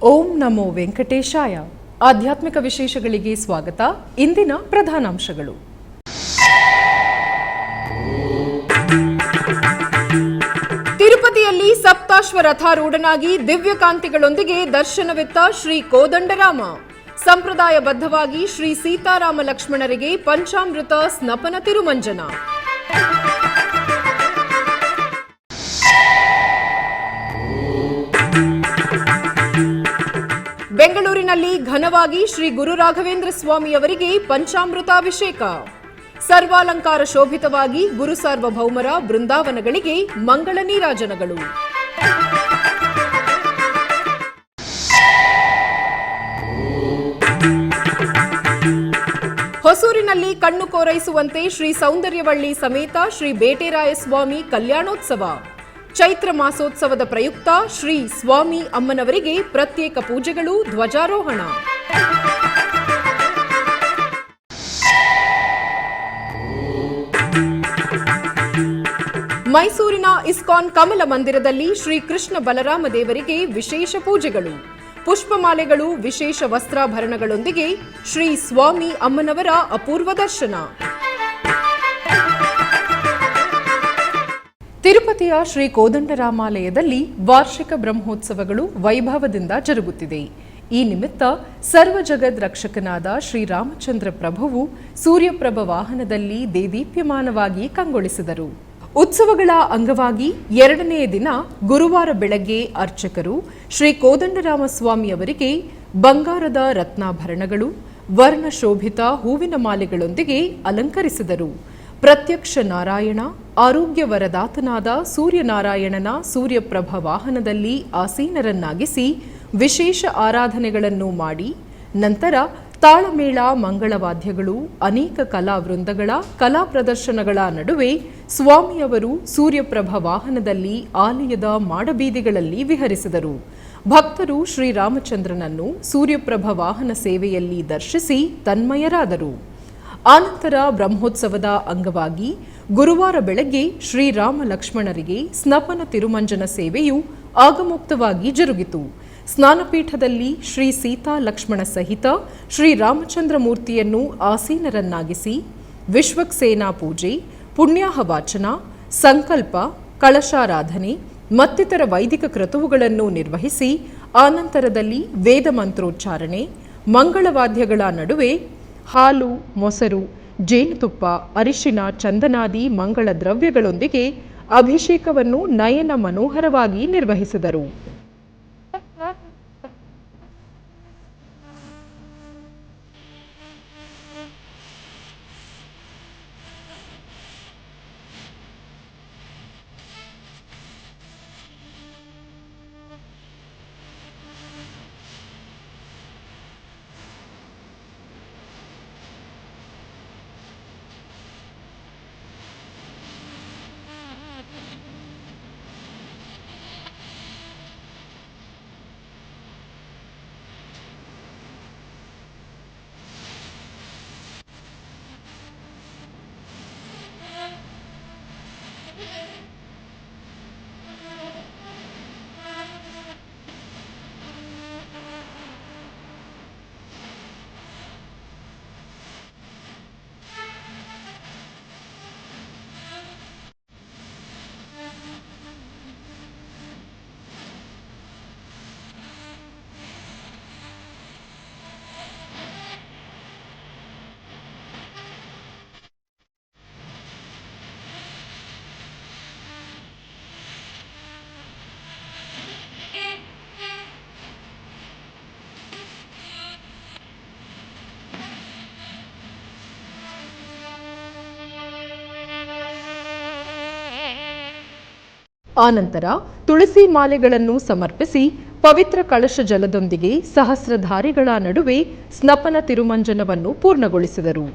ಓಂ ನಮೋ ವೆಂಕಟೇಶಾಯ. ಆಧ್ಯಾತ್ಮಿಕ ವಿಶೇಷಗಳಿಗೆ ಸ್ವಾಗತ. ಇಂದಿನ ಪ್ರಧಾನಾಂಶಗಳು. ತಿರುಪತಿಯಲ್ಲಿ ಸಪ್ತಾಶ್ವ ರಥಾರೂಢನಾಗಿ ದಿವ್ಯಕಾಂತಿಗಳೊಂದಿಗೆ ದರ್ಶನವಿತ್ತ ಶ್ರೀ ಕೋದಂಡರಾಮ. ಸಂಪ್ರದಾಯಬದ್ಧವಾಗಿ ಶ್ರೀ ಸೀತಾರಾಮ ಲಕ್ಷ್ಮಣರಿಗೆ ಪಂಚಾಮೃತ ಸ್ನಪನ ತಿರುಮಂಜನ. ಬೆಂಗಳೂರಿನಲ್ಲಿ ಘನವಾಗಿ ಶ್ರೀ ಗುರು ರಾಘವೇಂದ್ರ ಸ್ವಾಮಿಯವರಿಗೆ ಪಂಚಾಮೃತಾಭಿಷೇಕ. ಸರ್ವಾಲಂಕಾರ ಶೋಭಿತವಾಗಿ ಗುರು ಸಾರ್ವಭೌಮರ ಬೃಂದಾವನಗಳಿಗೆ ಮಂಗಳ ನೀರಾಜನಗಳು. ಹೊಸೂರಿನಲ್ಲಿ ಕಣ್ಣು ಕೋರೈಸುವಂತೆ ಶ್ರೀ ಸೌಂದರ್ಯವಳ್ಳಿ ಸಮೇತ ಶ್ರೀ ಬೇಟೆರಾಯ ಸ್ವಾಮಿ ಕಲ್ಯಾಣೋತ್ಸವ. ಚೈತ್ರ ಮಾಸೋತ್ಸವದ ಪ್ರಯುಕ್ತ ಶ್ರೀ ಸ್ವಾಮಿ ಅಮ್ಮನವರಿಗೆ ಪ್ರತ್ಯೇಕ ಪೂಜೆಗಳು, ಧ್ವಜಾರೋಹಣ. ಮೈಸೂರಿನ ಇಸ್ಕಾನ್ ಕಮಲ ಮಂದಿರದಲ್ಲಿ ಶ್ರೀ ಕೃಷ್ಣ ಬಲರಾಮ ದೇವರಿಗೆ ವಿಶೇಷ ಪೂಜೆಗಳು, ಪುಷ್ಪಮಾಲೆಗಳು, ವಿಶೇಷ ವಸ್ತ್ರಾಭರಣಗಳೊಂದಿಗೆ ಶ್ರೀ ಸ್ವಾಮಿ ಅಮ್ಮನವರ ಅಪೂರ್ವ ದರ್ಶನ. ತಿರುಪತಿಯ ಶ್ರೀ ಕೋದಂಡರಾಮಾಲಯದಲ್ಲಿ ವಾರ್ಷಿಕ ಬ್ರಹ್ಮೋತ್ಸವಗಳು ವೈಭವದಿಂದ ಜರುಗುತ್ತಿದೆ. ಈ ನಿಮಿತ್ತ ಸರ್ವ ಜಗದ್ ರಕ್ಷಕನಾದ ಶ್ರೀರಾಮಚಂದ್ರ ಪ್ರಭುವು ಸೂರ್ಯಪ್ರಭ ವಾಹನದಲ್ಲಿ ದೇದೀಪ್ಯಮಾನವಾಗಿ ಕಂಗೊಳಿಸಿದರು. ಉತ್ಸವಗಳ ಅಂಗವಾಗಿ ಎರಡನೆಯ ದಿನ ಗುರುವಾರ ಬೆಳಗ್ಗೆ ಅರ್ಚಕರು ಶ್ರೀ ಕೋದಂಡರಾಮ ಸ್ವಾಮಿಯವರಿಗೆ ಬಂಗಾರದ ರತ್ನಾಭರಣಗಳು, ವರ್ಣಶೋಭಿತ ಹೂವಿನ ಮಾಲೆಗಳೊಂದಿಗೆ ಅಲಂಕರಿಸಿದರು. ಪ್ರತ್ಯಕ್ಷ ನಾರಾಯಣ, ಆರೋಗ್ಯ ವರದಾತನಾದ ಸೂರ್ಯನಾರಾಯಣನ ಸೂರ್ಯಪ್ರಭ ವಾಹನದಲ್ಲಿ ಆಸೀನರನ್ನಾಗಿಸಿ ವಿಶೇಷ ಆರಾಧನೆಗಳನ್ನು ಮಾಡಿ ನಂತರ ತಾಳಮೇಳ, ಮಂಗಳವಾದ್ಯಗಳು, ಅನೇಕ ಕಲಾವೃಂದಗಳ ಕಲಾ ಪ್ರದರ್ಶನಗಳ ನಡುವೆ ಸ್ವಾಮಿಯವರು ಸೂರ್ಯಪ್ರಭ ವಾಹನದಲ್ಲಿ ಆಲಯದ ಮಾಡಬೀದಿಗಳಲ್ಲಿ ವಿಹರಿಸಿದರು. ಭಕ್ತರು ಶ್ರೀರಾಮಚಂದ್ರನನ್ನು ಸೂರ್ಯಪ್ರಭ ವಾಹನ ಸೇವೆಯಲ್ಲಿ ದರ್ಶಿಸಿ ತನ್ಮಯರಾದರು. ಆನಂತರ ಬ್ರಹ್ಮೋತ್ಸವದ ಅಂಗವಾಗಿ ಗುರುವಾರ ಬೆಳಗ್ಗೆ ಶ್ರೀರಾಮ ಲಕ್ಷ್ಮಣರಿಗೆ ಸ್ನಪನ ತಿರುಮಂಜನ ಸೇವೆಯು ಆಗಮುಕ್ತವಾಗಿ ಜರುಗಿತು. ಸ್ನಾನಪೀಠದಲ್ಲಿ ಶ್ರೀ ಸೀತಾ ಲಕ್ಷ್ಮಣ ಸಹಿತ ಶ್ರೀರಾಮಚಂದ್ರ ಮೂರ್ತಿಯನ್ನು ಆಸೀನರನ್ನಾಗಿಸಿ ವಿಶ್ವಕ್ಸೇನಾ ಪೂಜೆ, ಪುಣ್ಯಾಹವಾಚನ, ಸಂಕಲ್ಪ, ಕಳಶಾರಾಧನೆ ಮತ್ತಿತರ ವೈದಿಕ ಕ್ರತುವುಗಳನ್ನು ನಿರ್ವಹಿಸಿ ಆನಂತರದಲ್ಲಿ ವೇದ ಮಂತ್ರೋಚ್ಚಾರಣೆ, ಮಂಗಳವಾದ್ಯಗಳ ನಡುವೆ ಹಾಲು, ಮೊಸರು, ಜೇನುತುಪ್ಪ, ಅರಿಶಿನ, ಚಂದನಾದಿ ಮಂಗಳ ದ್ರವ್ಯಗಳೊಂದಿಗೆ ಅಭಿಷೇಕವನ್ನು ನಯನ ಮನೋಹರವಾಗಿ ನಿರ್ವಹಿಸಿದರು. ಆನಂತರ ತುಳಸಿ ಮಾಲೆಗಳನ್ನು ಸಮರ್ಪಿಸಿ ಪವಿತ್ರ ಕಳಶ ಜಲದೊಂದಿಗೆ ಸಹಸ್ರಧಾರಿಗಳ ನಡುವೆ ಸ್ನಪನ ತಿರುಮಂಜನವನ್ನು ಪೂರ್ಣಗೊಳಿಸಿದರು.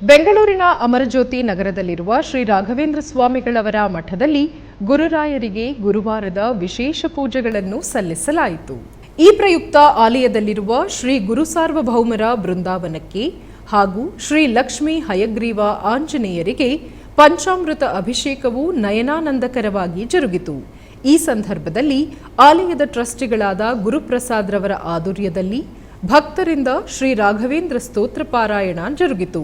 ಬೆಂಗಳೂರಿನ ಅಮರಜ್ಯೋತಿ ನಗರದಲ್ಲಿರುವ ಶ್ರೀ ರಾಘವೇಂದ್ರ ಸ್ವಾಮಿಗಳವರ ಮಠದಲ್ಲಿ ಗುರುರಾಯರಿಗೆ ಗುರುವಾರದ ವಿಶೇಷ ಪೂಜೆಗಳನ್ನು ಸಲ್ಲಿಸಲಾಯಿತು. ಈ ಪ್ರಯುಕ್ತ ಆಲಯದಲ್ಲಿರುವ ಶ್ರೀ ಗುರು ಸಾರ್ವಭೌಮರ ಬೃಂದಾವನಕ್ಕೆ ಹಾಗೂ ಶ್ರೀ ಲಕ್ಷ್ಮೀ ಹಯಗ್ರೀವ ಆಂಜನೇಯರಿಗೆ ಪಂಚಾಮೃತ ಅಭಿಷೇಕವು ನಯನಾನಂದಕರವಾಗಿ ಜರುಗಿತು. ಈ ಸಂದರ್ಭದಲ್ಲಿ ಆಲಯದ ಟ್ರಸ್ಟಿಗಳಾದ ಗುರುಪ್ರಸಾದ್ ರವರ ಆಧ್ವರ್ಯದಲ್ಲಿ ಭಕ್ತರಿಂದ ಶ್ರೀ ರಾಘವೇಂದ್ರ ಸ್ತೋತ್ರ ಪಾರಾಯಣ ಜರುಗಿತು.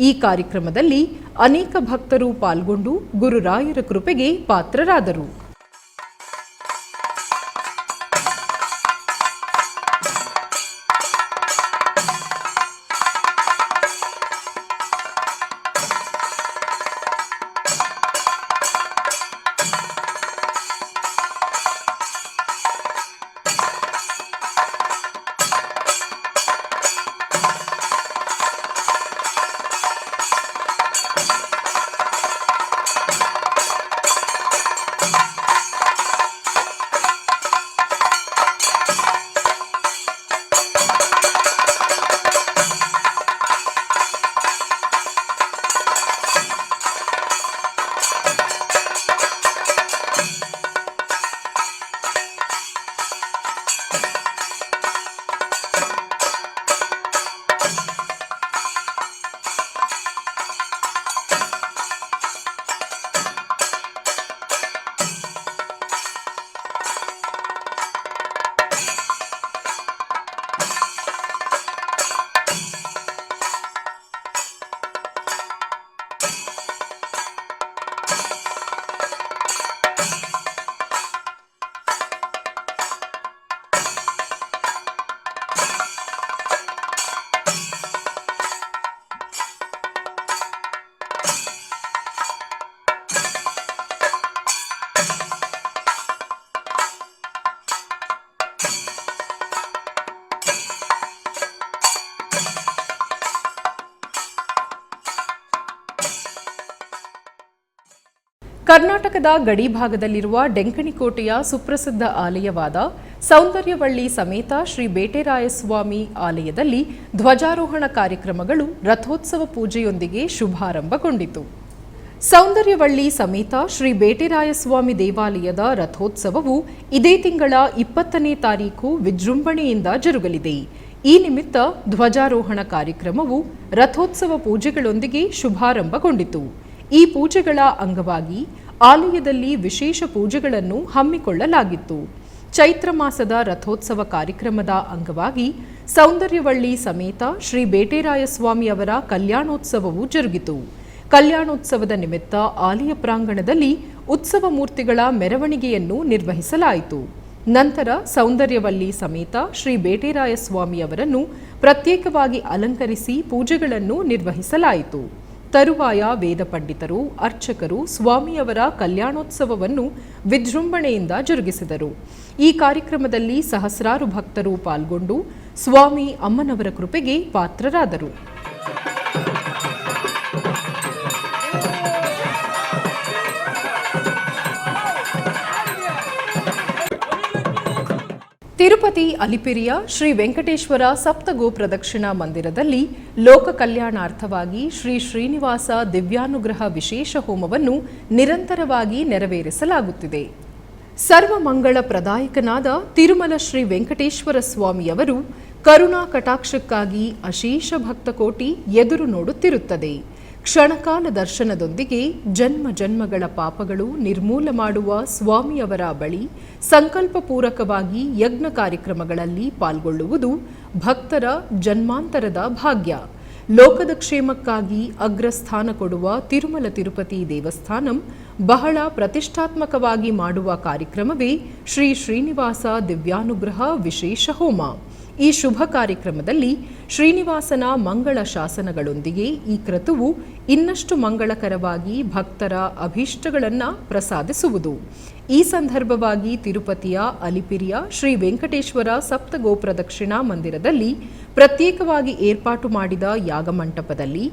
ಈ ಕಾರ್ಯಕ್ರಮದಲ್ಲಿ ಅನೇಕ ಭಕ್ತರು ಪಾಲ್ಗೊಂಡು ಗುರುರಾಯರ ಕೃಪೆಗೆ ಪಾತ್ರರಾದರು. ಕರ್ನಾಟಕದ ಗಡಿ ಭಾಗದಲ್ಲಿರುವ ಡೆಂಕಣಿಕೋಟೆಯ ಸುಪ್ರಸಿದ್ಧ ಆಲಯವಾದ ಸೌಂದರ್ಯವಳ್ಳಿ ಸಮೇತ ಶ್ರೀ ಬೇಟೆರಾಯಸ್ವಾಮಿ ಆಲಯದಲ್ಲಿ ಧ್ವಜಾರೋಹಣ ಕಾರ್ಯಕ್ರಮಗಳು ರಥೋತ್ಸವ ಪೂಜೆಯೊಂದಿಗೆ ಶುಭಾರಂಭಗೊಂಡಿತು. ಸೌಂದರ್ಯವಳ್ಳಿ ಸಮೇತ ಶ್ರೀ ಬೇಟೆರಾಯಸ್ವಾಮಿ ದೇವಾಲಯದ ರಥೋತ್ಸವವು ಇದೇ ತಿಂಗಳ 20ನೇ ತಾರೀಕು ವಿಜೃಂಭಣೆಯಿಂದ ಜರುಗಲಿದೆ. ಈ ನಿಮಿತ್ತ ಧ್ವಜಾರೋಹಣ ಕಾರ್ಯಕ್ರಮವು ರಥೋತ್ಸವ ಪೂಜೆಗಳೊಂದಿಗೆ ಶುಭಾರಂಭಗೊಂಡಿತು. ಈ ಪೂಜೆಗಳ ಅಂಗವಾಗಿ ಆಲಯದಲ್ಲಿ ವಿಶೇಷ ಪೂಜೆಗಳನ್ನು ಹಮ್ಮಿಕೊಳ್ಳಲಾಗಿತ್ತು. ಚೈತ್ರ ಮಾಸದ ರಥೋತ್ಸವ ಕಾರ್ಯಕ್ರಮದ ಅಂಗವಾಗಿ ಸೌಂದರ್ಯವಳ್ಳಿ ಸಮೇತ ಶ್ರೀ ಬೇಟೆರಾಯಸ್ವಾಮಿ ಅವರ ಕಲ್ಯಾಣೋತ್ಸವವು ಜರುಗಿತು. ಕಲ್ಯಾಣೋತ್ಸವದ ನಿಮಿತ್ತ ಆಲಯ ಪ್ರಾಂಗಣದಲ್ಲಿ ಉತ್ಸವ ಮೂರ್ತಿಗಳ ಮೆರವಣಿಗೆಯನ್ನು ನಿರ್ವಹಿಸಲಾಯಿತು. ನಂತರ ಸೌಂದರ್ಯವಳ್ಳಿ ಸಮೇತ ಶ್ರೀ ಬೇಟೆರಾಯಸ್ವಾಮಿ ಅವರನ್ನು ಪ್ರತ್ಯೇಕವಾಗಿ ಅಲಂಕರಿಸಿ ಪೂಜೆಗಳನ್ನು ನಿರ್ವಹಿಸಲಾಯಿತು. ತರುವಾಯ ವೇದ ಪಂಡಿತರು, ಅರ್ಚಕರು ಸ್ವಾಮಿಯವರ ಕಲ್ಯಾಣೋತ್ಸವವನ್ನು ವಿಜೃಂಭಣೆಯಿಂದ ಜರುಗಿಸಿದರು. ಈ ಕಾರ್ಯಕ್ರಮದಲ್ಲಿ ಸಹಸ್ರಾರು ಭಕ್ತರು ಪಾಲ್ಗೊಂಡು ಸ್ವಾಮಿ ಅಮ್ಮನವರ ಕೃಪೆಗೆ ಪಾತ್ರರಾದರು. ತಿರುಪತಿ ಅಲಿಪಿರಿಯ ಶ್ರೀ ವೆಂಕಟೇಶ್ವರ ಸಪ್ತಗೋ ಪ್ರದಕ್ಷಿಣಾ ಮಂದಿರದಲ್ಲಿ ಲೋಕ ಕಲ್ಯಾಣಾರ್ಥವಾಗಿ ಶ್ರೀ ಶ್ರೀನಿವಾಸ ದಿವ್ಯಾನುಗ್ರಹ ವಿಶೇಷ ಹೋಮವನ್ನು ನಿರಂತರವಾಗಿ ನೆರವೇರಿಸಲಾಗುತ್ತಿದೆ. ಸರ್ವಮಂಗಳ ಪ್ರದಾಯಕನಾದ ತಿರುಮಲ ಶ್ರೀ ವೆಂಕಟೇಶ್ವರ ಸ್ವಾಮಿಯವರು ಕರುಣಾ ಕಟಾಕ್ಷಕ್ಕಾಗಿ ಅಶೇಷ ಭಕ್ತಕೋಟಿ ಎದುರು ನೋಡುತ್ತಿರುತ್ತದೆ. ಕ್ಷಣಕಾಲ ದರ್ಶನದೊಂದಿಗೆ ಜನ್ಮ ಜನ್ಮಗಳ ಪಾಪಗಳು ನಿರ್ಮೂಲ ಮಾಡುವ ಸ್ವಾಮಿಯವರ ಬಳಿ ಸಂಕಲ್ಪಪೂರ್ವಕವಾಗಿ ಯಜ್ಞ ಕಾರ್ಯಕ್ರಮಗಳಲ್ಲಿ ಪಾಲ್ಗೊಳ್ಳುವುದು ಭಕ್ತರ ಜನ್ಮಾಂತರದ ಭಾಗ್ಯ. ಲೋಕದ ಕ್ಷೇಮಕ್ಕಾಗಿ ಅಗ್ರಸ್ಥಾನ ಕೊಡುವ ತಿರುಮಲ ತಿರುಪತಿ ದೇವಸ್ಥಾನಂ ಬಹಳ ಪ್ರತಿಷ್ಠಾತ್ಮಕವಾಗಿ ಮಾಡುವ ಕಾರ್ಯಕ್ರಮವೇ ಶ್ರೀ ಶ್ರೀನಿವಾಸ ದಿವ್ಯಾನುಗ್ರಹ ವಿಶೇಷ ಹೋಮ. ಈ ಶುಭ ಕಾರ್ಯಕ್ರಮದಲ್ಲಿ ಶ್ರೀನಿವಾಸನ ಮಂಗಳ ಶಾಸನಗಳೊಂದಿಗೆ ಈ ಕ್ರತುವು ಇನ್ನಷ್ಟು ಮಂಗಳಕರವಾಗಿ ಭಕ್ತರ ಅಭೀಷ್ಟಗಳನ್ನು ಪ್ರಸಾದಿಸುವುದು. ಈ ಸಂದರ್ಭವಾಗಿ ತಿರುಪತಿಯ ಅಲಿಪಿರಿಯ ಶ್ರೀ ವೆಂಕಟೇಶ್ವರ ಸಪ್ತಗೋ ಪ್ರದಕ್ಷಿಣಾ ಮಂದಿರದಲ್ಲಿ ಪ್ರತ್ಯೇಕವಾಗಿ ಏರ್ಪಾಟು ಮಾಡಿದ ಯಾಗಮಂಟಪದಲ್ಲಿ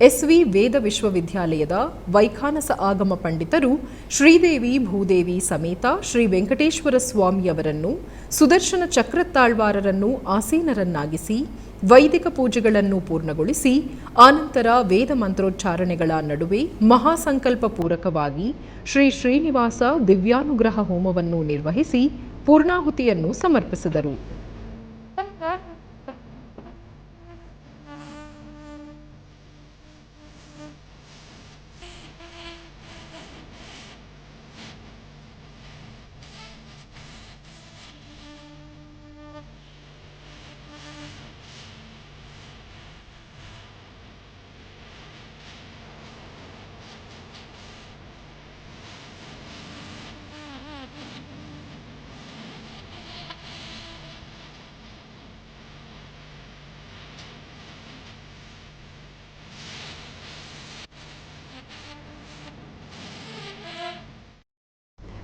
ಎಸ್ವಿ ವೇದ ವಿಶ್ವವಿದ್ಯಾಲಯದ ವೈಖಾನಸ ಆಗಮ ಪಂಡಿತರು ಶ್ರೀದೇವಿ ಭೂದೇವಿ ಸಮೇತ ಶ್ರೀ ವೆಂಕಟೇಶ್ವರ ಸ್ವಾಮಿಯವರನ್ನು ಸುದರ್ಶನ ಚಕ್ರತ್ತಾಳ್ವಾರರನ್ನು ಆಸೀನರನ್ನಾಗಿಸಿ ವೈದಿಕ ಪೂಜೆಗಳನ್ನು ಪೂರ್ಣಗೊಳಿಸಿ ಆನಂತರ ವೇದ ಮಂತ್ರೋಚ್ಚಾರಣೆಗಳ ನಡುವೆ ಮಹಾಸಂಕಲ್ಪ ಪೂರಕವಾಗಿ ಶ್ರೀ ಶ್ರೀನಿವಾಸ ದಿವ್ಯಾನುಗ್ರಹ ಹೋಮವನ್ನು ನಿರ್ವಹಿಸಿ ಪೂರ್ಣಾಹುತಿಯನ್ನು ಸಮರ್ಪಿಸಿದರು.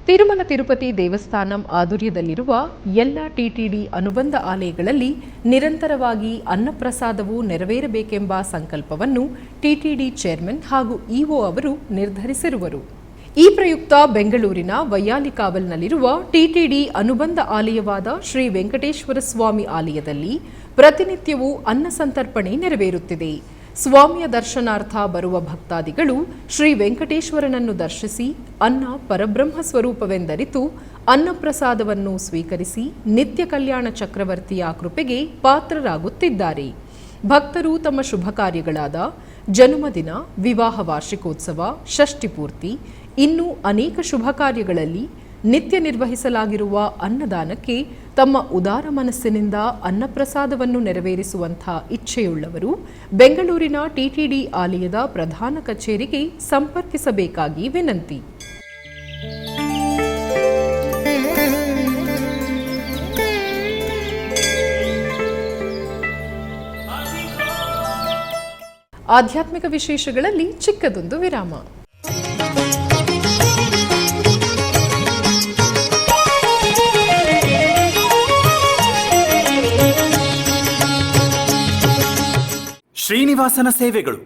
ತಿರುಮಲ ತಿರುಪತಿ ದೇವಸ್ಥಾನಂ ಆಧ್ವರ್ಯದಲ್ಲಿರುವ ಎಲ್ಲ ಟಿಟಿಡಿ ಅನುಬಂಧ ಆಲಯಗಳಲ್ಲಿ ನಿರಂತರವಾಗಿ ಅನ್ನಪ್ರಸಾದವು ನೆರವೇರಬೇಕೆಂಬ ಸಂಕಲ್ಪವನ್ನು ಟಿಟಿಡಿ ಚೇರ್ಮನ್ ಹಾಗೂ ಇಒ ಅವರು ನಿರ್ಧರಿಸಿರುವರು. ಈ ಪ್ರಯುಕ್ತ ಬೆಂಗಳೂರಿನ ವೈಯಾಲಿಕಾವಲ್ನಲ್ಲಿರುವ ಟಿಟಿಡಿ ಅನುಬಂಧ ಆಲಯವಾದ ಶ್ರೀ ವೆಂಕಟೇಶ್ವರ ಸ್ವಾಮಿ ಆಲಯದಲ್ಲಿ ಪ್ರತಿನಿತ್ಯವೂ ಅನ್ನ ಸಂತರ್ಪಣೆ ನೆರವೇರುತ್ತಿದೆ. ಸ್ವಾಮಿಯ ದರ್ಶನಾರ್ಥ ಬರುವ ಭಕ್ತಾದಿಗಳು ಶ್ರೀ ವೆಂಕಟೇಶ್ವರನನ್ನು ದರ್ಶಿಸಿ ಅನ್ನ ಪರಬ್ರಹ್ಮ ಸ್ವರೂಪವೆಂದರಿತು ಅನ್ನಪ್ರಸಾದವನ್ನು ಸ್ವೀಕರಿಸಿ ನಿತ್ಯ ಕಲ್ಯಾಣ ಚಕ್ರವರ್ತಿಯ ಕೃಪೆಗೆ ಪಾತ್ರರಾಗುತ್ತಿದ್ದಾರೆ. ಭಕ್ತರು ತಮ್ಮ ಶುಭ ಕಾರ್ಯಗಳಾದ ಜನ್ಮದಿನ, ವಿವಾಹ ವಾರ್ಷಿಕೋತ್ಸವ, ಷಷ್ಠಿಪೂರ್ತಿ ಇನ್ನೂ ಅನೇಕ ಶುಭ ಕಾರ್ಯಗಳಲ್ಲಿ ನಿತ್ಯ ನಿರ್ವಹಿಸಲಾಗಿರುವ ಅನ್ನದಾನಕ್ಕೆ ತಮ್ಮ ಉದಾರ ಮನಸ್ಸಿನಿಂದ ಅನ್ನಪ್ರಸಾದವನ್ನು ನೆರವೇರಿಸುವಂಥ ಇಚ್ಛೆಯುಳ್ಳವರು ಬೆಂಗಳೂರಿನ ಟಿಟಿಡಿ ಆಲಯದ ಪ್ರಧಾನ ಕಚೇರಿಗೆ ಸಂಪರ್ಕಿಸಬೇಕಾಗಿ ವಿನಂತಿ. ಆಧ್ಯಾತ್ಮಿಕ ವಿಶೇಷಗಳಲ್ಲಿ ಚಿಕ್ಕದೊಂದು ವಿರಾಮ. ಶ್ರೀನಿವಾಸನ ಸೇವೆಗಳು.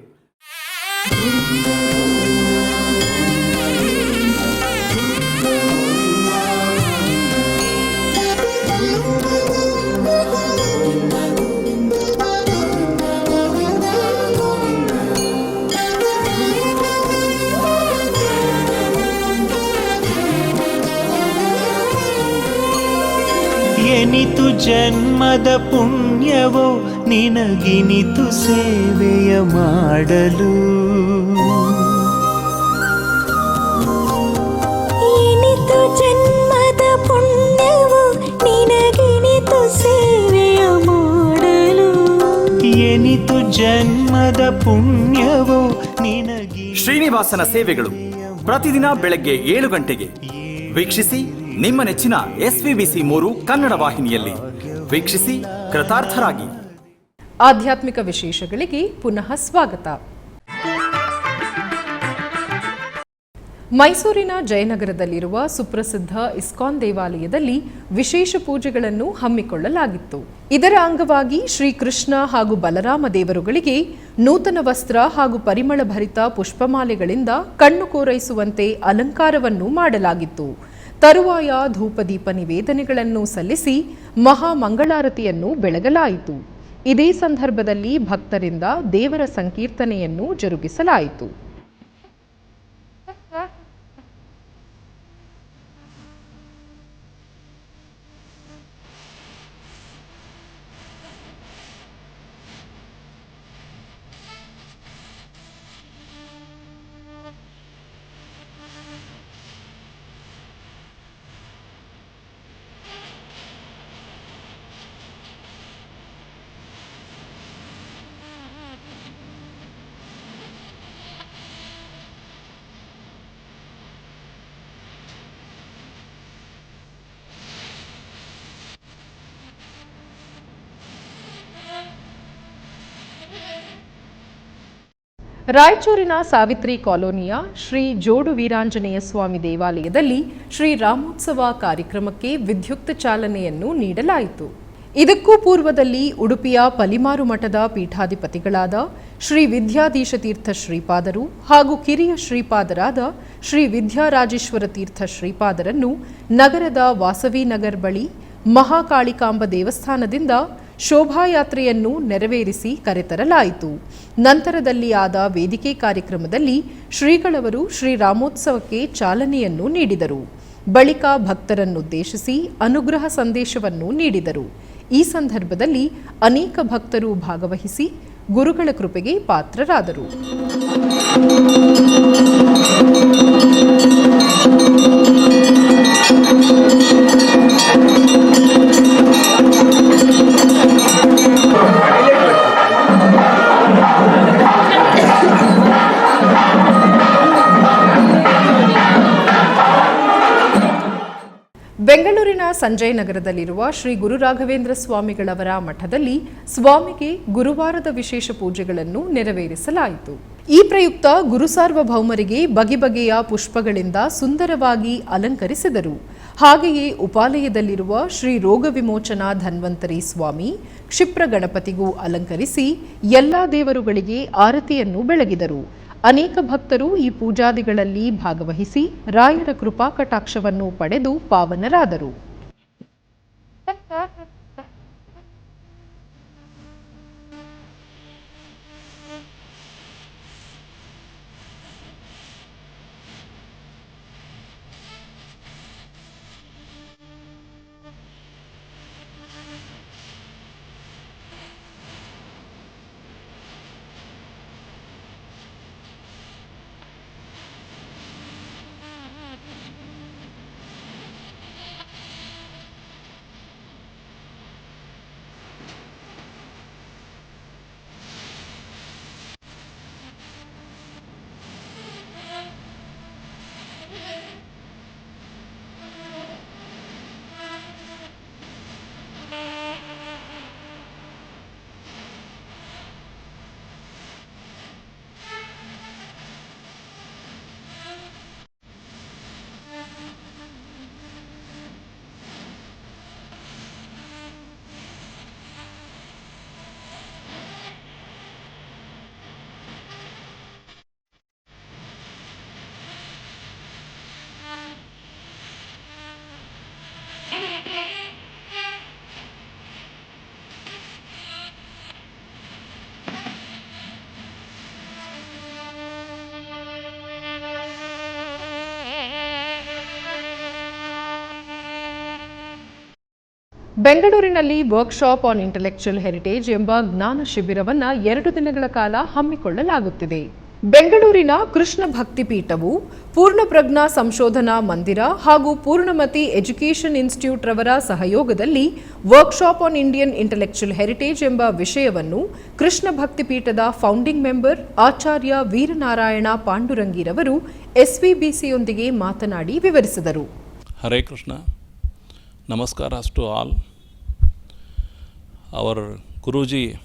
ಎನಿತು ಜನ್ಮದ ಪುಣ್ಯವೋ ನಿನಗಿನಿತು ಸೇವೆಯ ಮಾಡಲು. ಎನಿತು ಜನ್ಮದ ಪುಣ್ಯವೋ ನಿನಗಿನಿತು ಸೇವೆಯ ಮಾಡಲು. ಎನಿತು ಜನ್ಮದ ಪುಣ್ಯವೋ ನಿನಗಿ. ಶ್ರೀನಿವಾಸನ ಸೇವೆಗಳು ಪ್ರತಿದಿನ ಬೆಳಗ್ಗೆ 7 ಗಂಟೆಗೆ ವೀಕ್ಷಿಸಿ. ನಿಮ್ಮ ನೆಚ್ಚಿನ SVBC3 ಕನ್ನಡ ವಾಹಿನಿಯಲ್ಲಿ ವೀಕ್ಷಿಸಿ, ಕೃತಾರ್ಥರಾಗಿ. ಆಧ್ಯಾತ್ಮಿಕ ವಿಶೇಷಗಳಿಗೆ ಪುನಃ ಸ್ವಾಗತ. ಮೈಸೂರಿನ ಜಯನಗರದಲ್ಲಿರುವ ಸುಪ್ರಸಿದ್ಧ ಇಸ್ಕಾನ್ ದೇವಾಲಯದಲ್ಲಿ ವಿಶೇಷ ಪೂಜೆಗಳನ್ನು ಹಮ್ಮಿಕೊಳ್ಳಲಾಗಿತ್ತು. ಇದರ ಅಂಗವಾಗಿ ಶ್ರೀಕೃಷ್ಣ ಹಾಗೂ ಬಲರಾಮ ದೇವರುಗಳಿಗೆ ನೂತನ ವಸ್ತ್ರ ಹಾಗೂ ಪರಿಮಳ ಭರಿತ ಪುಷ್ಪಮಾಲೆಗಳಿಂದ ಕಣ್ಣು ಕೋರೈಸುವಂತೆ ಅಲಂಕಾರವನ್ನು ಮಾಡಲಾಗಿತ್ತು. ತರುವಾಯ ಧೂಪದೀಪ ನಿವೇದನೆಗಳನ್ನು ಸಲ್ಲಿಸಿ ಮಹಾಮಂಗಳಾರತಿಯನ್ನು ಬೆಳಗಲಾಯಿತು. ಇದೇ ಸಂದರ್ಭದಲ್ಲಿ ಭಕ್ತರಿಂದ ದೇವರ ಸಂಕೀರ್ತನೆಯನ್ನು ಜರುಗಿಸಲಾಯಿತು. ರಾಯಚೂರಿನ ಸಾವಿತ್ರಿ ಕಾಲೋನಿಯ ಶ್ರೀ ಜೋಡು ವೀರಾಂಜನೇಯ ಸ್ವಾಮಿ ದೇವಾಲಯದಲ್ಲಿ ಶ್ರೀ ರಾಮೋತ್ಸವ ಕಾರ್ಯಕ್ರಮಕ್ಕೆ ವಿದ್ಯುಕ್ತ ಚಾಲನೆಯನ್ನು ನೀಡಲಾಯಿತು. ಇದಕ್ಕೂ ಪೂರ್ವದಲ್ಲಿ ಉಡುಪಿಯ ಪಲಿಮಾರು ಮಠದ ಪೀಠಾಧಿಪತಿಗಳಾದ ಶ್ರೀ ವಿದ್ಯಾಧೀಶತೀರ್ಥ ಶ್ರೀಪಾದರು ಹಾಗೂ ಕಿರಿಯ ಶ್ರೀಪಾದರಾದ ಶ್ರೀ ವಿದ್ಯಾರಾಜೇಶ್ವರ ತೀರ್ಥ ಶ್ರೀಪಾದರನ್ನು ನಗರದ ವಾಸವಿ ನಗರ್ ಬಳಿ ಮಹಾಕಾಳಿಕಾಂಬ ದೇವಸ್ಥಾನದಿಂದ ಶೋಭಾಯಾತ್ರೆಯನ್ನು ನೆರವೇರಿಸಿ ಕರೆತರಲಾಯಿತು. ನಂತರದಲ್ಲಿ ಆದ ವೇದಿಕೆ ಕಾರ್ಯಕ್ರಮದಲ್ಲಿ ಶ್ರೀಗಳವರು ಶ್ರೀರಾಮೋತ್ಸವಕ್ಕೆ ಚಾಲನೆಯನ್ನು ನೀಡಿದರು. ಬಳಿಕ ಭಕ್ತರನ್ನುದ್ದೇಶಿಸಿ ಅನುಗ್ರಹ ಸಂದೇಶವನ್ನು ನೀಡಿದರು. ಈ ಸಂದರ್ಭದಲ್ಲಿ ಅನೇಕ ಭಕ್ತರು ಭಾಗವಹಿಸಿ ಗುರುಗಳ ಕೃಪೆಗೆ ಪಾತ್ರರಾದರು. ಬೆಂಗಳೂರಿನ ಸಂಜಯ್ ನಗರದಲ್ಲಿರುವ ಶ್ರೀ ಗುರು ರಾಘವೇಂದ್ರ ಸ್ವಾಮಿಗಳವರ ಮಠದಲ್ಲಿ ಸ್ವಾಮಿಗೆ ಗುರುವಾರದ ವಿಶೇಷ ಪೂಜೆಗಳನ್ನು ನೆರವೇರಿಸಲಾಯಿತು. ಈ ಪ್ರಯುಕ್ತ ಗುರು ಸಾರ್ವಭೌಮರಿಗೆ ಬಗೆ ಬಗೆಯ ಪುಷ್ಪಗಳಿಂದ ಸುಂದರವಾಗಿ ಅಲಂಕರಿಸಿದರು. ಹಾಗೆಯೇ ಉಪಾಲಯದಲ್ಲಿರುವ ಶ್ರೀ ರೋಗ ವಿಮೋಚನಾ ಧನ್ವಂತರಿ ಸ್ವಾಮಿ ಕ್ಷಿಪ್ರ ಗಣಪತಿಗೂ ಅಲಂಕರಿಸಿ ಎಲ್ಲಾ ದೇವರುಗಳಿಗೆ ಆರತಿಯನ್ನು ಬೆಳಗಿದರು. ಅನೇಕ ಭಕ್ತರು ಈ ಪೂಜಾದಿಗಳಲ್ಲಿ ಭಾಗವಹಿಸಿ ರಾಯರ ಕೃಪಾ ಕಟಾಕ್ಷವನ್ನು ಪಡೆದು ಪಾವನರಾದರು. ಬೆಂಗಳೂರಿನಲ್ಲಿ ವರ್ಕ್ಶಾಪ್ ಆನ್ ಇಂಟೆಲೆಕ್ಚುಯಲ್ ಹೆರಿಟೇಜ್ ಎಂಬ ಜ್ಞಾನ ಶಿಬಿರವನ್ನು 2 ದಿನಗಳ ಕಾಲ ಹಮ್ಮಿಕೊಳ್ಳಲಾಗುತ್ತಿದೆ. ಬೆಂಗಳೂರಿನ ಕೃಷ್ಣ ಭಕ್ತಿ ಪೀಠವು ಪೂರ್ಣಪ್ರಜ್ಞಾ ಸಂಶೋಧನಾ ಮಂದಿರ ಹಾಗೂ ಪೂರ್ಣಮತಿ ಎಜುಕೇಷನ್ ಇನ್ಸ್ಟಿಟ್ಯೂಟ್ ರವರ ಸಹಯೋಗದಲ್ಲಿ workshop on Indian intellectual heritage ಎಂಬ ವಿಷಯವನ್ನು ಕೃಷ್ಣ ಭಕ್ತಿ ಪೀಠದ ಫೌಂಡಿಂಗ್ ಮೆಂಬರ್ ಆಚಾರ್ಯ ವೀರನಾರಾಯಣ ಪಾಂಡುರಂಗಿರವರು ಎಸ್ವಿಬಿಸಿಯೊಂದಿಗೆ ಮಾತನಾಡಿ ವಿವರಿಸಿದರು. Hare Krishna. Namaskaras to all. Our Guruji,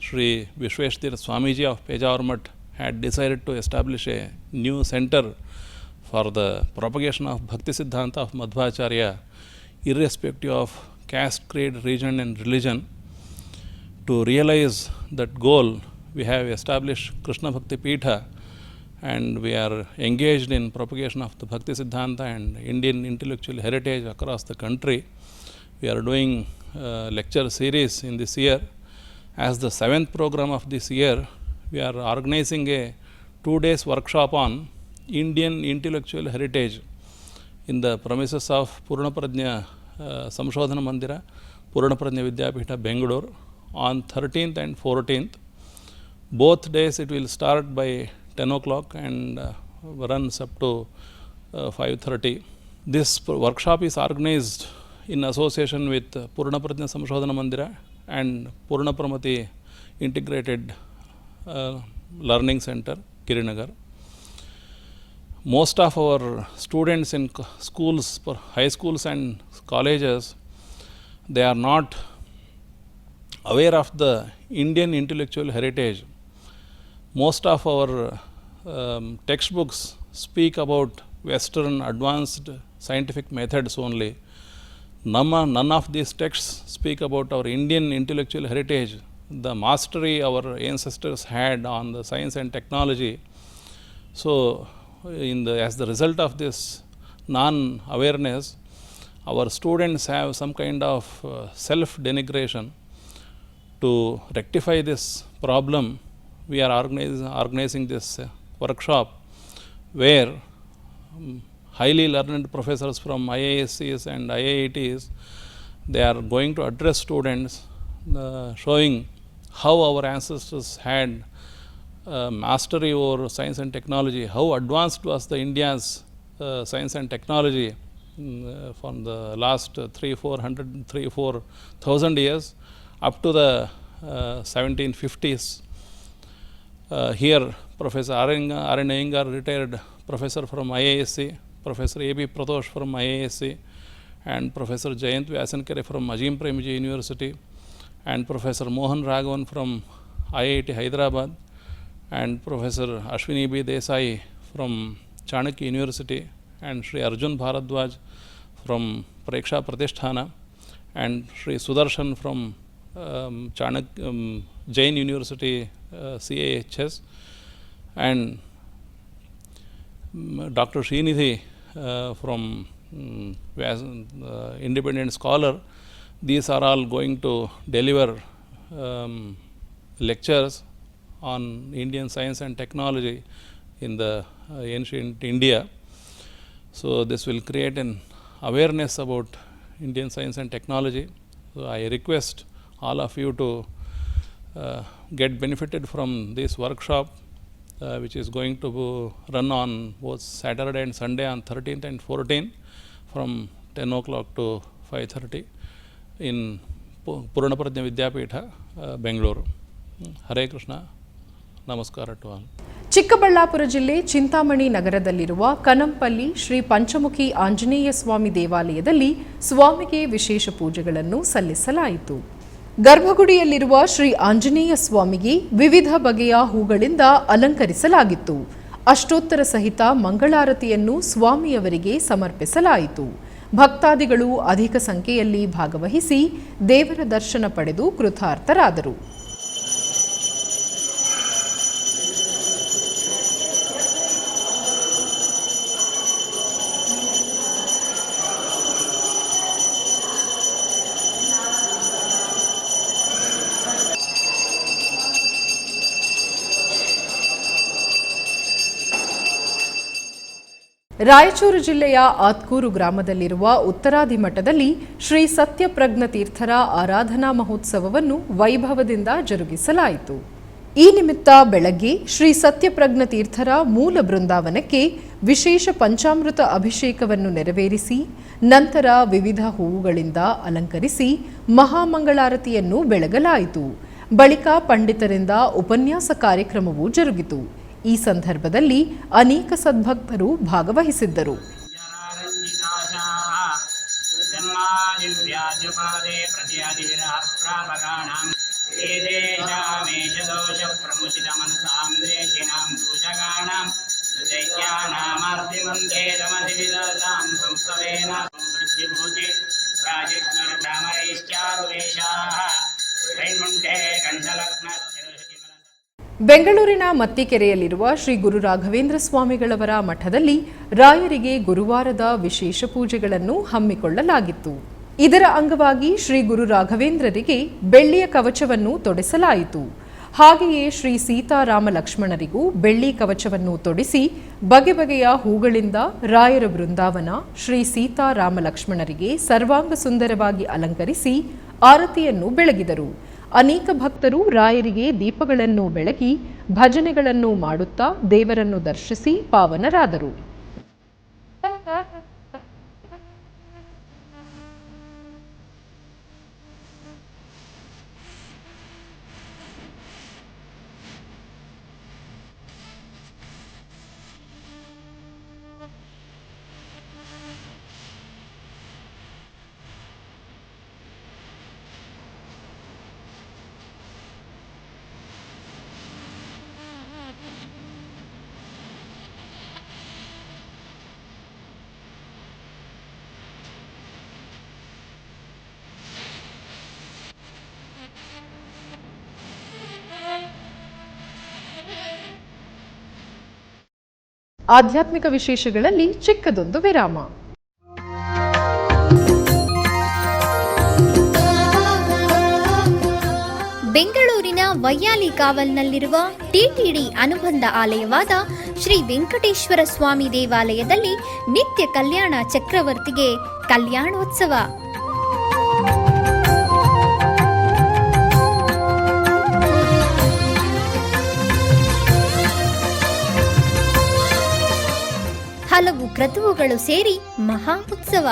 Sri Vishweshtir Swamiji of Pejawar Mutt had decided to establish a new center for the propagation of Bhakti Siddhanta of Madhvacharya, irrespective of caste, creed, region and religion. To realize that goal, we have established Krishna Bhakti Peetha, and we are engaged in propagation of the Bhakti Siddhanta and Indian intellectual heritage across the country. We are doing lecture series in this year. As the 7th program of this year, we are organizing a 2 days workshop on Indian intellectual heritage in the premises of Purna Prajna Samshodhana Mandira, Purna Prajna Vidyapita, Bangalore on 13th and 14th. Both days it will start by 10 o'clock and runs up to 5:30. This workshop is organized in association with Purna Prajna Samshodhana Mandira and Purna Pramati Integrated Learning Center, Girinagar. Most of our students in schools, high schools and colleges, they are not aware of the Indian intellectual heritage. Most of our textbooks speak about Western advanced scientific methods only. none of these texts speak about our Indian intellectual heritage, the mastery our ancestors had on the science and technology. So, as the result of this non-awareness, our students have some kind of self-denigration. To rectify this problem, we are organizing this workshop where highly learned professors from IIScs and IITs, they are going to address students, showing how our ancestors had mastery over science and technology, how advanced was the India's science and technology from the last 3,000-4,000 years up to the 1750s. Here Professor R.N. Iyengar, retired professor from IISc, Professor A.B. Pradosh from IISc, and Professor Jayant Vyasankare from Azim Premji University, and Professor Mohan Raghavan from IIT Hyderabad, and Professor Ashwini B. Desai from Chanakya University, and Sri Arjun Bharadwaj from Preksha Pratisthana, and Sri Sudarshan from Jain University CAHS, and Dr. Srinidhi from independent scholar. These are all going to deliver lectures on Indian science and technology in the ancient India. So, this will create an awareness about Indian science and technology. So, I request all of you to get benefited from this workshop, which is going to run on both Saturday and Sunday on 13th and 14th from 10 o'clock to 5:30 in Purnaprajna Vidyapitha, Bengaluru. Hare Krishna. Namaskara to all. Chikkaballapur ಜಿಲ್ಲೆ ಚಿಂತಾಮಣಿ ನಗರದಲ್ಲಿರುವ ಕನಂಪಲ್ಲಿ ಶ್ರೀ ಪಂಚಮುಖಿ ಆಂಜನೇಯ ಸ್ವಾಮಿ ದೇವಾಲಯದಲ್ಲಿ ಸ್ವಾಮಿಗೆ ವಿಶೇಷ ಪೂಜೆಗಳನ್ನು ಸಲ್ಲಿಸಲಾಯಿತು. ಗರ್ಭಗುಡಿಯಲ್ಲಿರುವ ಶ್ರೀ ಆಂಜನೇಯ ಸ್ವಾಮಿಗೆ ವಿವಿಧ ಬಗೆಯ ಹೂಗಳಿಂದ ಅಲಂಕರಿಸಲಾಗಿತ್ತು. ಅಷ್ಟೋತ್ತರ ಸಹಿತ ಮಂಗಳಾರತಿಯನ್ನು ಸ್ವಾಮಿಯವರಿಗೆ ಸಮರ್ಪಿಸಲಾಯಿತು. ಭಕ್ತಾದಿಗಳು ಅಧಿಕ ಸಂಖ್ಯೆಯಲ್ಲಿ ಭಾಗವಹಿಸಿ ದೇವರ ದರ್ಶನ ಪಡೆದು ಕೃತಾರ್ಥರಾದರು. ರಾಯಚೂರು ಜಿಲ್ಲೆಯ ಆತ್ಕೂರು ಗ್ರಾಮದಲ್ಲಿರುವ ಉತ್ತರಾದಿ ಮಠದಲ್ಲಿ ಶ್ರೀ ಸತ್ಯಪ್ರಜ್ಞ ತೀರ್ಥರ ಆರಾಧನಾ ಮಹೋತ್ಸವವನ್ನು ವೈಭವದಿಂದ ಜರುಗಿಸಲಾಯಿತು. ಈ ನಿಮಿತ್ತ ಬೆಳಗ್ಗೆ ಶ್ರೀ ಸತ್ಯಪ್ರಜ್ಞ ತೀರ್ಥರ ಮೂಲ ಬೃಂದಾವನಕ್ಕೆ ವಿಶೇಷ ಪಂಚಾಮೃತ ಅಭಿಷೇಕವನ್ನು ನೆರವೇರಿಸಿ ನಂತರ ವಿವಿಧ ಹೂವುಗಳಿಂದ ಅಲಂಕರಿಸಿ ಮಹಾಮಂಗಳಾರತಿಯನ್ನು ಬೆಳಗಲಾಯಿತು. ಬಳಿಕ ಪಂಡಿತರಿಂದ ಉಪನ್ಯಾಸ ಕಾರ್ಯಕ್ರಮವೂ ಜರುಗಿತು. ಈ ಸಂದರ್ಭದಲ್ಲಿ ಅನೇಕ ಸದ್ಭಕ್ತರು ಭಾಗವಹಿಸಿದ್ದರು. ಬೆಂಗಳೂರಿನ ಮತ್ತಿಕೆರೆಯಲ್ಲಿರುವ ಶ್ರೀ ಗುರು ರಾಘವೇಂದ್ರ ಸ್ವಾಮಿಗಳವರ ಮಠದಲ್ಲಿ ರಾಯರಿಗೆ ಗುರುವಾರದ ವಿಶೇಷ ಪೂಜೆಗಳನ್ನು ಹಮ್ಮಿಕೊಳ್ಳಲಾಗಿತ್ತು. ಇದರ ಅಂಗವಾಗಿ ಶ್ರೀ ಗುರು ರಾಘವೇಂದ್ರರಿಗೆ ಬೆಳ್ಳಿಯ ಕವಚವನ್ನು ತೊಡಿಸಲಾಯಿತು. ಹಾಗೆಯೇ ಶ್ರೀ ಸೀತಾರಾಮ ಲಕ್ಷ್ಮಣರಿಗೂ ಬೆಳ್ಳಿ ಕವಚವನ್ನು ತೊಡಿಸಿ ಬಗೆ ಬಗೆಯ ಹೂಗಳಿಂದ ರಾಯರ ಬೃಂದಾವನ ಶ್ರೀ ಸೀತಾರಾಮ ಲಕ್ಷ್ಮಣರಿಗೆ ಸರ್ವಾಂಗ ಸುಂದರವಾಗಿ ಅಲಂಕರಿಸಿ ಆರತಿಯನ್ನು ಬೆಳಗಿದರು. ಅನೇಕ ಭಕ್ತರು ರಾಯರಿಗೆ ದೀಪಗಳನ್ನು ಬೆಳಗಿ ಭಜನೆಗಳನ್ನು ಮಾಡುತ್ತಾ ದೇವರನ್ನು ದರ್ಶಿಸಿ ಪಾವನರಾದರು. ಆಧ್ಯಾತ್ಮಿಕ ವಿಶೇಷಗಳಲ್ಲಿ ಚಿಕ್ಕದೊಂದು ವಿರಾಮ. ಬೆಂಗಳೂರಿನ ವೈಯಾಲಿ ಕಾವಲ್ನಲ್ಲಿರುವ ಟಿಟಿಡಿ ಅನುಬಂಧ ಆಲಯವಾದ ಶ್ರೀ ವೆಂಕಟೇಶ್ವರ ಸ್ವಾಮಿ ದೇವಾಲಯದಲ್ಲಿ ನಿತ್ಯ ಕಲ್ಯಾಣ ಚಕ್ರವರ್ತಿಗೆ ಕಲ್ಯಾಣೋತ್ಸವ. ಹಲವು ಕ್ರತುವುಗಳು ಸೇರಿ ಮಹಾ ಉತ್ಸವ.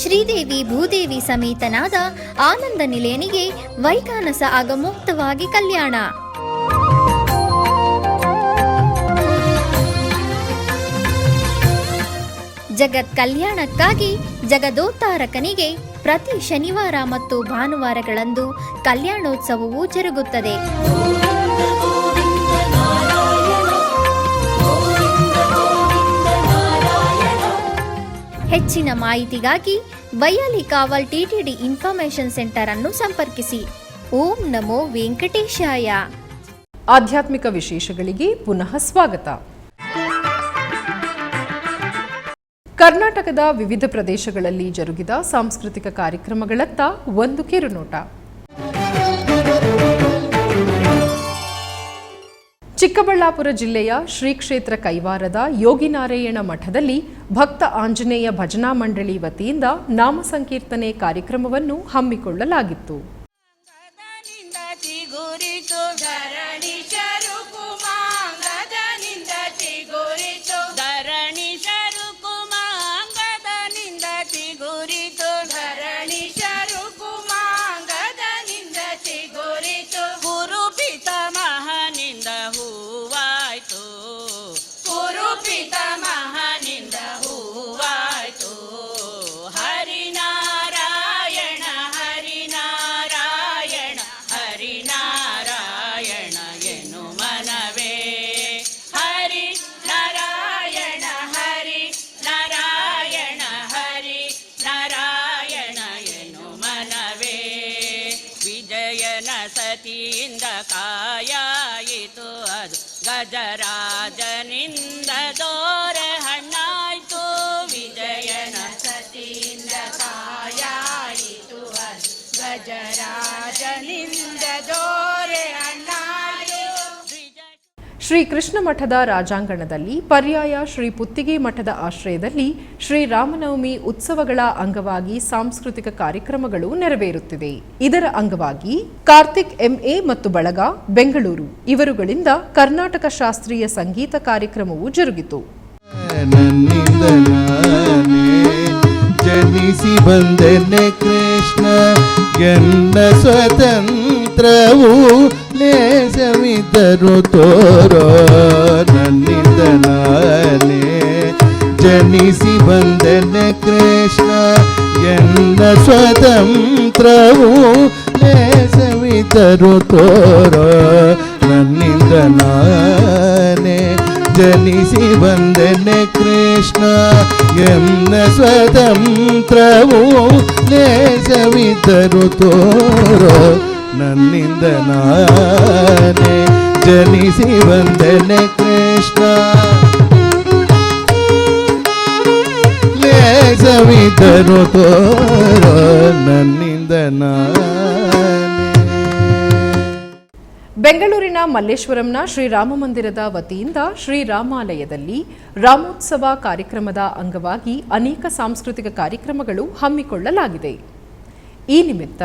ಶ್ರೀದೇವಿ ಭೂದೇವಿ ಸಮೇತನಾದ ಆನಂದ ನಿಲಯನಿಗೆ ವೈಖಾನಸ ಆಗಮೋಕ್ತವಾಗಿ ಕಲ್ಯಾಣ. ಜಗತ್ ಕಲ್ಯಾಣಕ್ಕಾಗಿ ಜಗದೋತ್ತಾರಕನಿಗೆ ಪ್ರತಿ ಶನಿವಾರ ಮತ್ತು ಭಾನುವಾರಗಳಂದು ಕಲ್ಯಾಣೋತ್ಸವವು ಜರುಗುತ್ತದೆ. ಹೆಚ್ಚಿನ ಮಾಹಿತಿಗಾಗಿ ವೈಯಾಲಿ ಕಾವಲ್ ಟಿಟಿಡಿ ಇನ್ಫಾರ್ಮೇಶನ್ ಸೆಂಟರ್ ಅನ್ನು ಸಂಪರ್ಕಿಸಿ. ಓಂ ನಮೋ ವೆಂಕಟೇಶಾಯ. ಆಧ್ಯಾತ್ಮಿಕ ವಿಶೇಷಗಳಿಗೆ ಪುನಃ ಸ್ವಾಗತ. ಕರ್ನಾಟಕದ ವಿವಿಧ ಪ್ರದೇಶಗಳಲ್ಲಿ ಜರುಗಿದ ಸಾಂಸ್ಕೃತಿಕ ಕಾರ್ಯಕ್ರಮಗಳತ್ತ ಒಂದು ಕಿರುನೋಟ. ಚಿಕ್ಕಬಳ್ಳಾಪುರ ಜಿಲ್ಲೆಯ ಶ್ರೀ ಕ್ಷೇತ್ರ ಕೈವಾರದ ಯೋಗಿನಾರಾಯಣ ಮಠದಲ್ಲಿ ಭಕ್ತ ಆಂಜನೇಯ ಭಜನಾ ಮಂಡಳಿ ವತಿಯಿಂದ ನಾಮ ಸಂಕೀರ್ತನೆ ಕಾರ್ಯಕ್ರಮವನ್ನು ಹಮ್ಮಿಕೊಳ್ಳಲಾಗಿತ್ತು. ಸತಿಯಿಂದ ಕಾಯಾಯಿತು ಅದು ಗಜರಾಜನಿಂದ ದೋರೆ ಹಣ್ಣಾಯ್ತು. ವಿಜಯನ ಸತಿಯಿಂದ ಕಾಯಾಯಿತು ಅದು ಗಜರಾಜನಿಂದ ದೋರೆ ಹಣ್ಣಾಯ್ತು. ಶ್ರೀ ಕೃಷ್ಣ ಮಠದ ರಾಜಾಂಗಣದಲ್ಲಿ ಪರ್ಯಾಯ ಶ್ರೀ ಪುತ್ತಿಗೆ ಮಠದ ಆಶ್ರಯದಲ್ಲಿ ಶ್ರೀರಾಮನವಮಿ ಉತ್ಸವಗಳ ಅಂಗವಾಗಿ ಸಾಂಸ್ಕೃತಿಕ ಕಾರ್ಯಕ್ರಮಗಳು ನೆರವೇರುತ್ತಿದೆ. ಇದರ ಅಂಗವಾಗಿ ಕಾರ್ತಿಕ್ ಎಂಎ ಮತ್ತು ಬಳಗ ಬೆಂಗಳೂರು ಇವರುಗಳಿಂದ ಕರ್ನಾಟಕ ಶಾಸ್ತ್ರೀಯ ಸಂಗೀತ ಕಾರ್ಯಕ್ರಮವು ಜರುಗಿತು. ಜನಿಸಿ ಬಂದನೆ ಕೃಷ್ಣ ಎನ್ನ ಸ್ವತಂತ್ರವು ಲೇಸವಿದ್ದರು ತೋರೋ ನನ್ನಿಂದ ನಾನೇ. ಜನಿಸಿ ಬಂದನೆ ಕೃಷ್ಣ ಎನ್ನ ಸ್ವತಂತ್ರವು ಲೇಸವಿದ್ದರು ತೋರೋ ನನ್ನಿಂದ ನಾನೇ. ಜನಿಸಿ ಬಂದನೆ ಕೃಷ್ಣ ಎನ್ನ ಸ್ವತಂತ್ರವು ಲೇಸವಿದ್ದರು ತೋರೋ ನನ್ನಿಂದ ನಾನೇ. ಜನಿಸಿ ಬಂದನೆ ಕೃಷ್ಣ ಲೇಸವಿದ್ದರು ತೋರೋ ನನ್ನಿಂದ ನಾನೇ. ಬೆಂಗಳೂರಿನ ಮಲ್ಲೇಶ್ವರಂನ ಶ್ರೀರಾಮ ಮಂದಿರದ ವತಿಯಿಂದ ಶ್ರೀರಾಮಾಲಯದಲ್ಲಿ ರಾಮೋತ್ಸವ ಕಾರ್ಯಕ್ರಮದ ಅಂಗವಾಗಿ ಅನೇಕ ಸಾಂಸ್ಕೃತಿಕ ಕಾರ್ಯಕ್ರಮಗಳು ಹಮ್ಮಿಕೊಳ್ಳಲಾಗಿದೆ. ಈ ನಿಮಿತ್ತ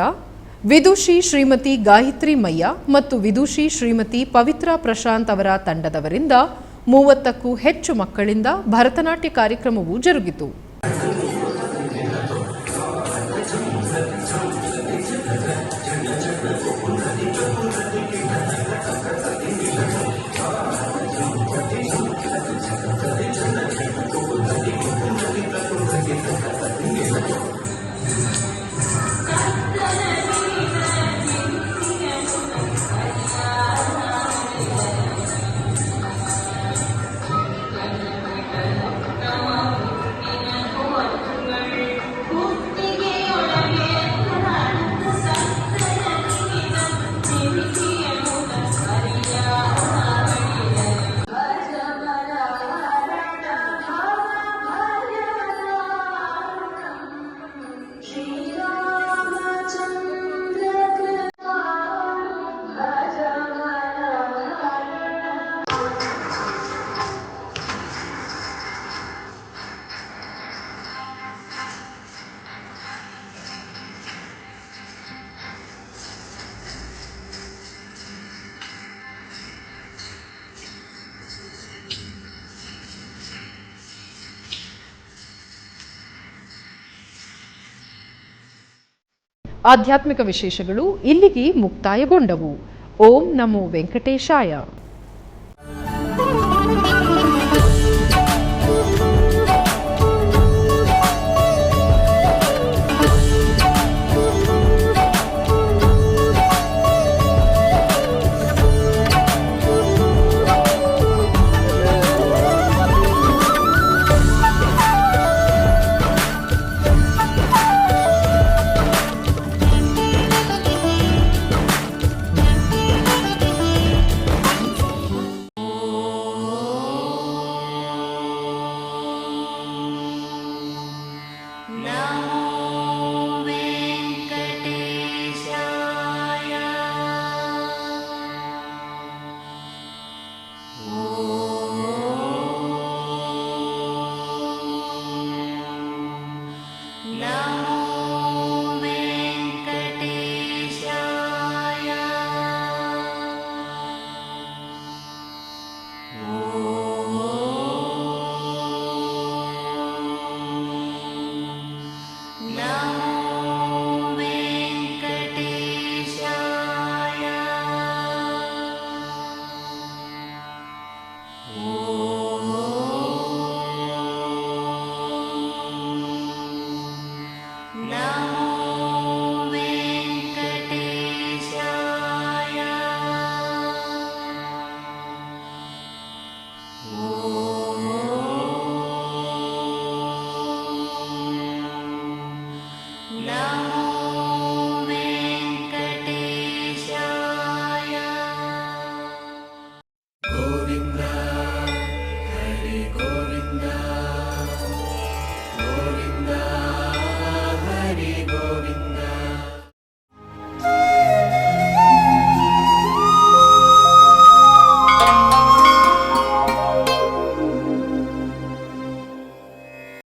ವಿದುಷಿ ಶ್ರೀಮತಿ ಗಾಯತ್ರಿ ಮಯ್ಯ ಮತ್ತು ವಿದುಷಿ ಶ್ರೀಮತಿ ಪವಿತ್ರ ಪ್ರಶಾಂತ್ ಅವರ ತಂಡದವರಿಂದ 30ಕ್ಕೂ ಹೆಚ್ಚು ಮಕ್ಕಳಿಂದ ಭರತನಾಟ್ಯ ಕಾರ್ಯಕ್ರಮವು ಜರುಗಿತು. ಆಧ್ಯಾತ್ಮಿಕ ವಿಶೇಷಗಳು ಇಲ್ಲಿಗೆ ಮುಕ್ತಾಯಗೊಂಡವು. ಓಂ ನಮೋ ವೆಂಕಟೇಶಾಯ.